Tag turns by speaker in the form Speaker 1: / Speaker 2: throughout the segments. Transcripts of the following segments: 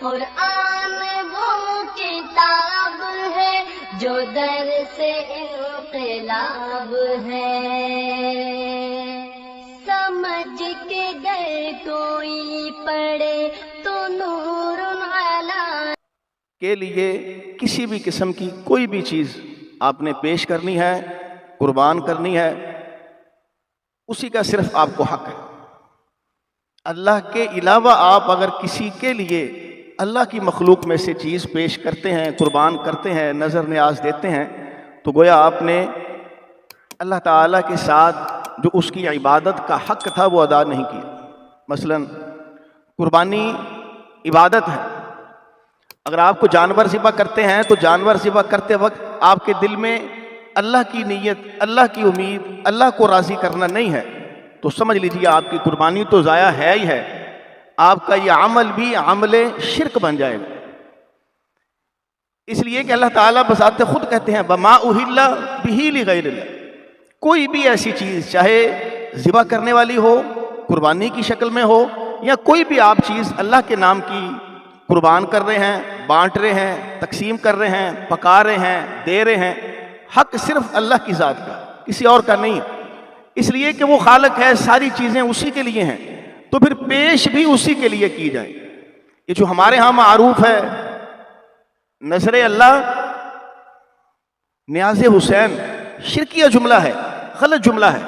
Speaker 1: قرآن وہ کتاب ہے جو درس انقلاب ہے، سمجھ کے گر کوئی پڑھے تو نور علی
Speaker 2: کے لیے کسی بھی قسم کی کوئی بھی چیز آپ نے پیش کرنی ہے، قربان کرنی ہے، اسی کا صرف آپ کو حق ہے۔ اللہ کے علاوہ آپ اگر کسی کے لیے اللہ کی مخلوق میں سے چیز پیش کرتے ہیں، قربان کرتے ہیں، نظر نیاز دیتے ہیں، تو گویا آپ نے اللہ تعالیٰ کے ساتھ جو اس کی عبادت کا حق تھا وہ ادا نہیں کیا۔ مثلا قربانی عبادت ہے۔ اگر آپ کو جانور ذبح کرتے ہیں تو جانور ذبح کرتے وقت آپ کے دل میں اللہ کی نیت، اللہ کی امید، اللہ کو راضی کرنا نہیں ہے تو سمجھ لیجیے آپ کی قربانی تو ضائع ہے ہی ہے، آپ کا یہ عمل بھی عمل شرک بن جائے گا۔ اس لیے کہ اللہ تعالیٰ بذات خود کہتے ہیں وَمَا أُهِلَّ بِهِ لِغَيْرِ اللَّهِ، کوئی بھی ایسی چیز چاہے ذبح کرنے والی ہو، قربانی کی شکل میں ہو، یا کوئی بھی آپ چیز اللہ کے نام کی قربان کر رہے ہیں، بانٹ رہے ہیں، تقسیم کر رہے ہیں، پکا رہے ہیں، دے رہے ہیں، حق صرف اللہ کی ذات کا، کسی اور کا نہیں ہے۔ اس لیے کہ وہ خالق ہے، ساری چیزیں اسی کے لیے ہیں، تو پھر پیش بھی اسی کے لیے کی جائے۔ یہ جو ہمارے ہاں معروف ہے نظر اللہ نیاز حسین، شرکیہ جملہ ہے، غلط جملہ ہے۔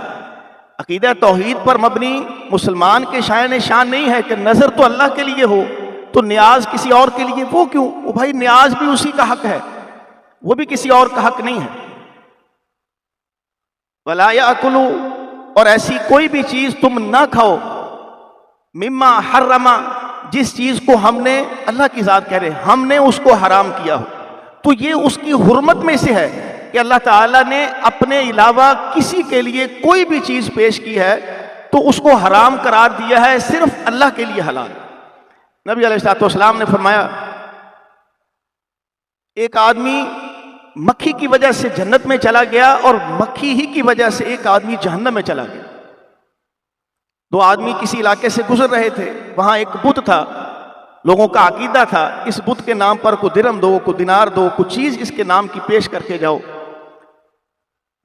Speaker 2: عقیدہ توحید پر مبنی مسلمان کے شائن شان نہیں ہے کہ نظر تو اللہ کے لیے ہو تو نیاز کسی اور کے لیے، وہ کیوں؟ وہ بھائی نیاز بھی اسی کا حق ہے، وہ بھی کسی اور کا حق نہیں ہے۔ وَلَا يَأْكُلُوا، اور ایسی کوئی بھی چیز تم نہ کھاؤ، مما حرم، جس چیز کو ہم نے، اللہ کی ذات کہہ رہے ہم نے اس کو حرام کیا ہو، تو یہ اس کی حرمت میں سے ہے کہ اللہ تعالیٰ نے اپنے علاوہ کسی کے لیے کوئی بھی چیز پیش کی ہے تو اس کو حرام قرار دیا ہے، صرف اللہ کے لیے حلال۔ نبی علیہ السلام نے فرمایا ایک آدمی مکھی کی وجہ سے جنت میں چلا گیا اور مکھی ہی کی وجہ سے ایک آدمی جہنم میں چلا گیا۔ دو آدمی کسی علاقے سے گزر رہے تھے، وہاں ایک بت تھا، لوگوں کا عقیدہ تھا اس بت کے نام پر کوئی درہم دو، کوئی دینار دو، کوئی چیز اس کے نام کی پیش کر کے جاؤ۔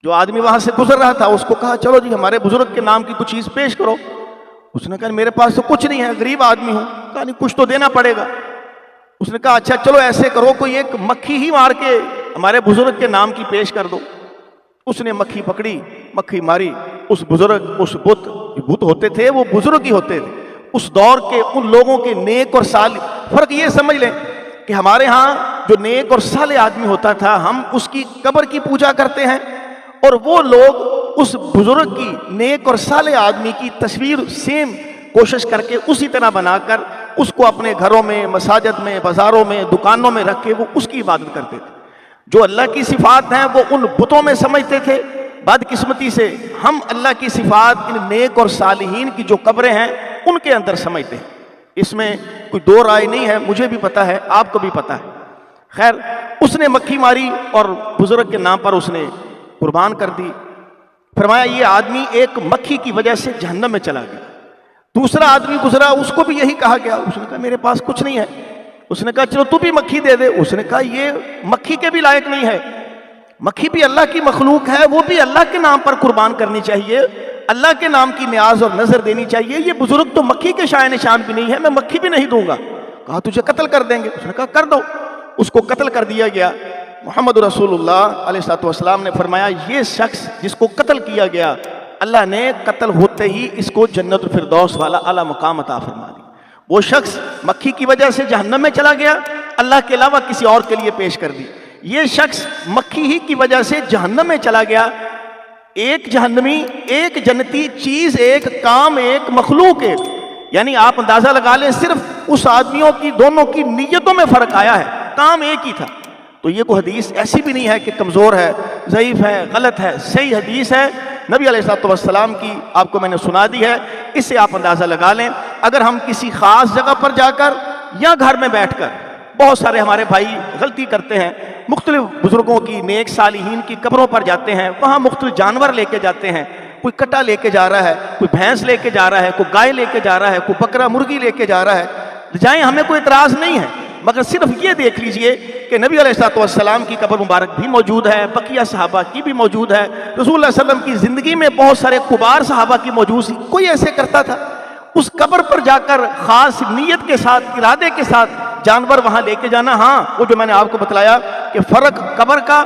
Speaker 2: جو آدمی وہاں سے گزر رہا تھا اس کو کہا چلو جی ہمارے بزرگ کے نام کی کچھ چیز پیش کرو۔ اس نے کہا میرے پاس تو کچھ نہیں ہے، غریب آدمی ہوں۔ کہا نہیں کچھ تو دینا پڑے گا۔ اس نے کہا اچھا چلو ایسے کرو کوئی ایک مکھی ہی مار کے ہمارے بزرگ کے نام کی پیش کر دو۔ اس نے مکھی پکڑی، مکھی ماری، اس بزرگ، اس بت، جو بت ہوتے تھے وہ بزرگ ہی ہوتے تھے اس دور کے، ان لوگوں کے نیک اور صالح۔ فرق یہ سمجھ لیں کہ ہمارے ہاں جو نیک اور صالح آدمی ہوتا تھا ہم اس کی قبر کی پوجا کرتے ہیں، اور وہ لوگ اس بزرگ کی، نیک اور صالح آدمی کی تصویر سیم کوشش کر کے اسی طرح بنا کر اس کو اپنے گھروں میں، مساجد میں، بازاروں میں، دکانوں میں رکھ کے وہ اس کی عبادت کرتے تھے۔ جو اللہ کی صفات ہیں وہ ان بتوں میں سمجھتے تھے۔ بدقسمتی سے ہم اللہ کی صفات ان نیک اور صالحین کی جو قبریں ہیں ان کے اندر سمجھتے ہیں۔ اس میں کوئی دو رائے نہیں ہے، مجھے بھی پتہ ہے، آپ کو بھی پتہ ہے۔ خیر اس نے مکھی ماری اور بزرگ کے نام پر اس نے قربان کر دی۔ فرمایا یہ آدمی ایک مکھی کی وجہ سے جہنم میں چلا گیا۔ دوسرا آدمی گزرا، اس کو بھی یہی کہا گیا۔ اس نے کہا میرے پاس کچھ نہیں ہے۔ اس نے کہا چلو تو بھی مکھی دے دے۔ اس نے کہا یہ مکھی کے بھی لائق نہیں ہے، مکھی بھی اللہ کی مخلوق ہے، وہ بھی اللہ کے نام پر قربان کرنی چاہیے، اللہ کے نام کی نیاز اور نظر دینی چاہیے۔ یہ بزرگ تو مکھی کے شائن نشان بھی نہیں ہے، میں مکھی بھی نہیں دوں گا۔ کہا تجھے قتل کر دیں گے۔ اس نے کہا کر دو۔ اس کو قتل کر دیا گیا۔ محمد رسول اللہ علیہ السلام نے فرمایا یہ شخص جس کو قتل کیا گیا، اللہ نے قتل ہوتے ہی اس کو جنت الفردوس والا اعلیٰ مقام عطا فرما دی۔ وہ شخص مکھی کی وجہ سے جہنم میں چلا گیا، اللہ کے علاوہ کسی اور کے لیے پیش کر دی۔ یہ شخص مکھی ہی کی وجہ سے جہنم میں چلا گیا۔ ایک جہنمی، ایک جنتی، چیز ایک، کام ایک، مخلوق ایک، یعنی آپ اندازہ لگا لیں صرف اس آدمیوں کی دونوں کی نیتوں میں فرق آیا ہے، کام ایک ہی تھا۔ تو یہ کوئی حدیث ایسی بھی نہیں ہے کہ کمزور ہے، ضعیف ہے، غلط ہے، صحیح حدیث ہے، نبی علیہ السلام کی آپ کو میں نے سنا دی ہے۔ اس سے آپ اندازہ لگا لیں اگر ہم کسی خاص جگہ پر جا کر یا گھر میں بیٹھ کر، بہت سارے ہمارے بھائی غلطی کرتے ہیں، مختلف بزرگوں کی، نیک صالحین کی قبروں پر جاتے ہیں، وہاں مختلف جانور لے کے جاتے ہیں، کوئی کٹا لے کے جا رہا ہے، کوئی بھینس لے کے جا رہا ہے، کوئی گائے لے کے جا رہا ہے، کوئی بکرا مرغی لے کے جا رہا ہے۔ جائیں, हमें कोई इतराज नहीं है, मगर सिर्फ ये देख लीजिए कि नबी अलैहिस्सलाम की कब्र मुबारक भी मौजूद है, बकिया सहाबा की भी मौजूद है, रसूलुल्लाह सल्लल्लाहु अलैहि वसल्लम की ज़िंदगी में बहुत सारे कुबार सहाबा की मौजूद थी. कोई ऐसे करता था? उस कब्र पर जाकर खास नीयत के साथ, इरादे के साथ जानवर वहां लेके जाना. हाँ, वो जो मैंने आपको बतलाया कि फ़र्क कब्र का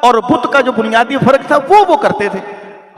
Speaker 2: और बुत का जो बुनियादी फ़र्क था वो करते थे.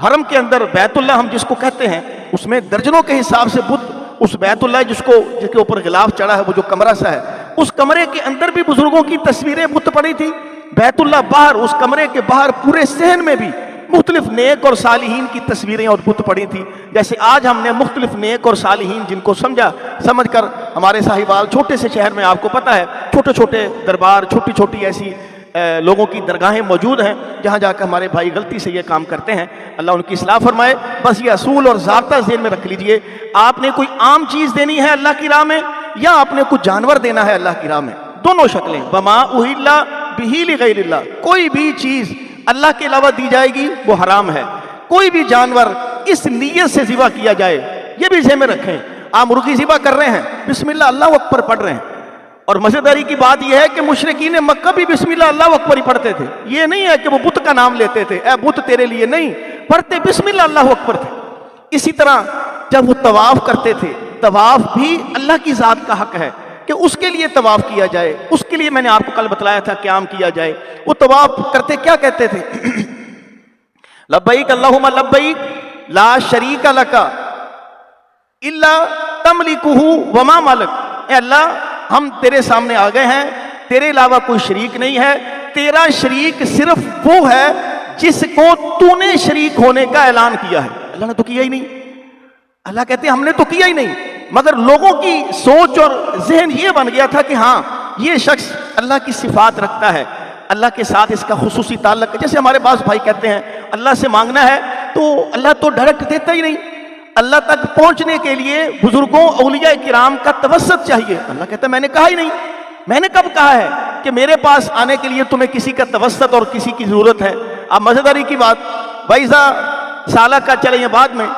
Speaker 2: हरम के अंदर बैतुल्लाह हम जिसको कहते हैं, उसमें दर्जनों के हिसाब से बुत, उस बैतुल्लाह जिसके ऊपर गिलाफ चढ़ा है, वो जो कमरा सा है, उस कमरे के अंदर भी बुजुर्गों की तस्वीरें बुत पड़ी थी. बैतुल्लाह बाहर, उस कमरे के बाहर पूरे सहन में भी मुख्तलिफ नेक और सालिहीन की तस्वीरें और बुत पड़ी थी. जैसे आज हमने मुख्तलिफ नेक और सालिहीन जिनको समझ कर हमारे साहिवाल छोटे से शहर में, आपको पता है, छोटे छोटे दरबार, छोटी छोटी ऐसी लोगों की दरगाहें मौजूद हैं जहाँ जाकर हमारे भाई गलती से ये काम करते हैं. अल्लाह उनकी इस्लाह फरमाए. बस ये असूल और ज़ाब्ता ज़हन में रख लीजिए. आपने कोई आम चीज़ देनी है अल्लाह की राह में, या आपने कुछ जानवर देना है अल्लाह की राह में, दोनों शक्लें. वमा उहिल्ला बिही लिगैरिल्लाह, कोई भी चीज़ अल्लाह के अलावा दी जाएगी वो हराम है. कोई भी जानवर इस नीयत से ज़िबा किया जाए, ये भी ज़हन में रखें. आप मुर्गी ज़िबा कर रहे हैं, बिस्मिल्लाह अल्लाहु अकबर पढ़ रहे हैं. और मज़ेदारी की बात यह है कि मुशरिकीन मक्का भी बिस्मिल्लाह अल्लाहु अकबर ही पढ़ते थे. ये नहीं है कि वो बुत का नाम लेते थे, ए बुत तेरे लिए नहीं, पढ़ते बिस्मिल्लाह अल्लाहु अकबर थे. इसी तरह जब वो तवाफ करते थे, तवाफ भी अल्लाह की ज़ात का हक है कि उसके लिए तवाफ किया जाए. उसके लिए मैंने आपको कल बतलाया था क़याम किया जाए. वो तवाफ करते क्या कहते थे? लब्बैक अल्लाहुम्मा लब्बैक ला शरीका लका इल्ला तमलिकुहु वमा मलक. ए अल्लाह, हम तेरे सामने आ गए हैं, तेरे अलावा कोई शरीक नहीं है, तेरा शरीक सिर्फ वो है जिसको तूने शरीक होने का ऐलान किया है. अल्लाह ने तो किया ही नहीं. अल्लाह कहते हैं हमने तो किया ही नहीं, मगर लोगों की सोच और जहन ये बन गया था कि हाँ, ये शख्स अल्लाह की सिफात रखता है, अल्लाह के साथ इसका खुसूसी ताल्लुक. जैसे हमारे पास भाई कहते हैं अल्लाह से मांगना है, तो अल्लाह तो डायरेक्ट देता ही नहीं. अल्लाह तक पहुंचने के लिए बुजुर्गों, औलिया किराम का तवस्सुत चाहिए. अल्लाह कहता है मैंने कहा ही नहीं. मैंने कब कहा है कि मेरे पास आने के लिए तुम्हें किसी का तवस्सुत और किसी की जरूरत है? अब मजेदारी की बात, वैसा साला का चले बाद में,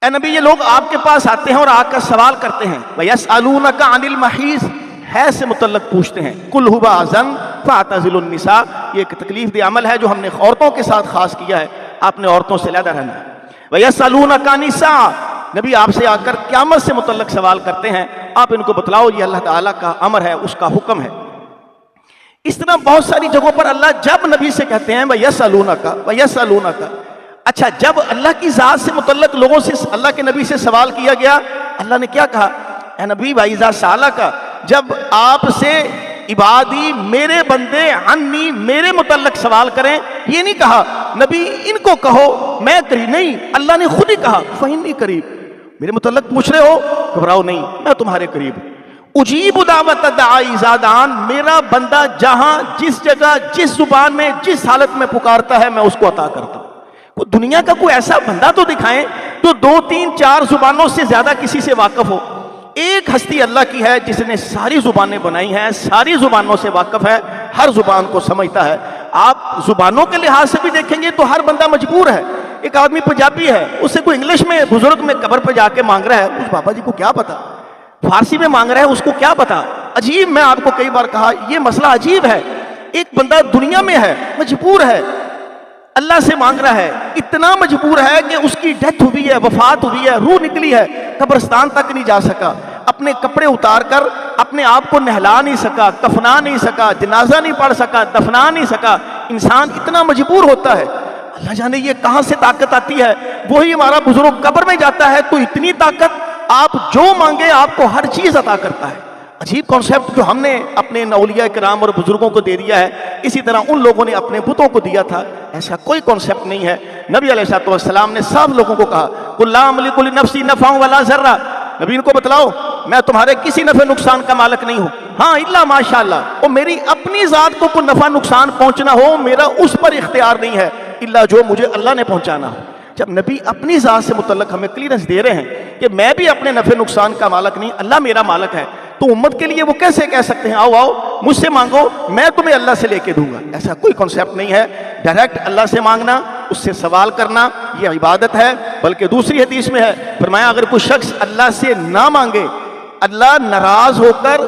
Speaker 2: ए नबी, ये लोग आपके पास आते हैं और आकर सवाल करते हैं, वयसअलूनका अनिल महीज़, है से मुतल्लक पूछते हैं. कुल हुवा अज़न फ़अतज़िलुन निसा. ये एक तकलीफ दे अमल है जो हमने औरतों के साथ खास किया है. आपने औरतों से अलग रहना है. वयसअलूनका निसा, नबी आपसे आकर क़यामत से मुतल्लक सवाल करते हैं, आप इनको बतलाओ. ये अल्लाह ताला का अमर है, उसका हुक्म है. इस तरह बहुत सारी जगहों पर अल्लाह जब नबी से कहते हैं वयसअलूनका. अच्छा, जब अल्लाह की ज़ात से मुतल्लक लोगों से, अल्लाह के नबी से सवाल किया गया, अल्लाह ने क्या कहा? ए नबी वाइज़ा साला का, जब आपसे इबादी, मेरे बंदे, अन्नी, मेरे मुतल्लक सवाल करें, ये नहीं कहा नबी इनको कहो मैं करीब, नहीं, अल्लाह ने खुद ही कहा फ़इन्नी करीब, मेरे मुतल्लक पूछ रहे हो, घबराओ नहीं, मैं तुम्हारे करीब. उजीबु दावत दाई इज़ा दान, मेरा बंदा जहां, जिस जगह, जिस जुबान में, जिस हालत में पुकारता है, मैं उसको अता करता हूं. दुनिया का कोई ऐसा बंदा तो दिखाएं जो 2, 3, 4 जुबानों से ज्यादा किसी से वाकिफ हो. एक हस्ती अल्लाह की है जिसने सारी जुबानें बनाई हैं, सारी जुबानों से वाकिफ है, हर जुबान को समझता है. आप जुबानों के लिहाज से भी देखेंगे तो हर बंदा मजबूर है. एक आदमी पंजाबी है, उससे कोई इंग्लिश में बुजुर्ग में कब्र पर जाके मांग रहा है, उस बाबा जी को क्या पता, फारसी में मांग रहा है, उसको क्या पता. अजीब, मैं आपको कई बार कहा, यह मसला अजीब है. एक बंदा दुनिया में है, मजबूर है, अल्लाह से मांग रहा है, इतना मजबूर है कि उसकी डेथ हुई है, वफात हुई है, रूह निकली है, कब्रिस्तान तक नहीं जा सका, अपने कपड़े उतार कर अपने आप को नहला नहीं सका, कफना नहीं सका, जनाजा नहीं पढ़ सका, दफना नहीं सका. इंसान इतना मजबूर होता है, अल्लाह जाने ये कहां से ताकत आती है. वही हमारा बुजुर्ग कब्र में जाता है तो इतनी ताकत, आप जो मांगे आपको हर चीज अता करता है. अजीब कॉन्सेप्ट जो हमने अपने औलिया किराम और बुजुर्गों को दे दिया है, इसी तरह उन लोगों ने अपने बुतों को दिया था. ऐसा कोई कॉन्सेप्ट नहीं है. नबी अलैहिस्सलाम ने सब लोगों को कहा, कुल ला अमलिकु लिनफ्सी नफ़अन वला ज़र्रा, नबी इनको बतलाओ मैं तुम्हारे किसी नफे नुकसान का मालिक नहीं हूं. हाँ, इल्ला माशाअल्लाह, और मेरी अपनी जात को कोई नफा नुकसान पहुंचना हो, मेरा उस पर इख्तियार नहीं है, इल्ला जो मुझे अल्लाह ने पहुंचाना हो. जब नबी अपनी जात से मुतल्लक हमें क्लियरेंस दे रहे हैं कि मैं भी अपने नफे नुकसान का मालिक नहीं, अल्लाह मेरा मालिक है, तो उम्मत के लिए वो कैसे कह सकते हैं आओ आओ مجھ سے مانگو میں تمہیں اللہ سے لے کے دوں گا. ایسا کوئی کانسیپٹ نہیں ہے. ڈائریکٹ اللہ سے مانگنا، اس سے سوال کرنا یہ عبادت ہے. بلکہ دوسری حدیث میں ہے فرمایا اگر کوئی شخص اللہ سے نہ مانگے، اللہ ناراض ہو کر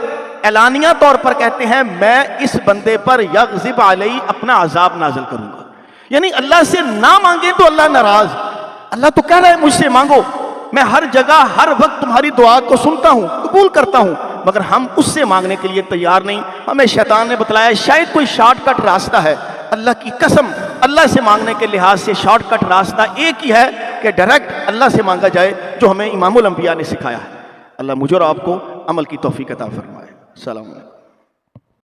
Speaker 2: اعلانیہ طور پر کہتے ہیں میں اس بندے پر یغضب علیہ اپنا عذاب نازل کروں گا. یعنی اللہ سے نہ مانگے تو اللہ ناراض. اللہ تو کہہ رہا ہے مجھ سے مانگو، میں ہر جگہ ہر وقت تمہاری دعا کو سنتا ہوں، قبول کرتا ہوں، مگر ہم اس سے مانگنے کے لیے تیار نہیں. ہمیں شیطان نے بتلایا شاید کوئی شارٹ کٹ راستہ ہے. اللہ کی قسم اللہ سے مانگنے کے لحاظ سے شارٹ کٹ راستہ ایک ہی ہے کہ ڈائریکٹ اللہ سے مانگا جائے، جو ہمیں امام الانبیاء نے سکھایا ہے. اللہ مجھے اور آپ کو عمل کی توفیق عطا فرمائے. السلام علیکم.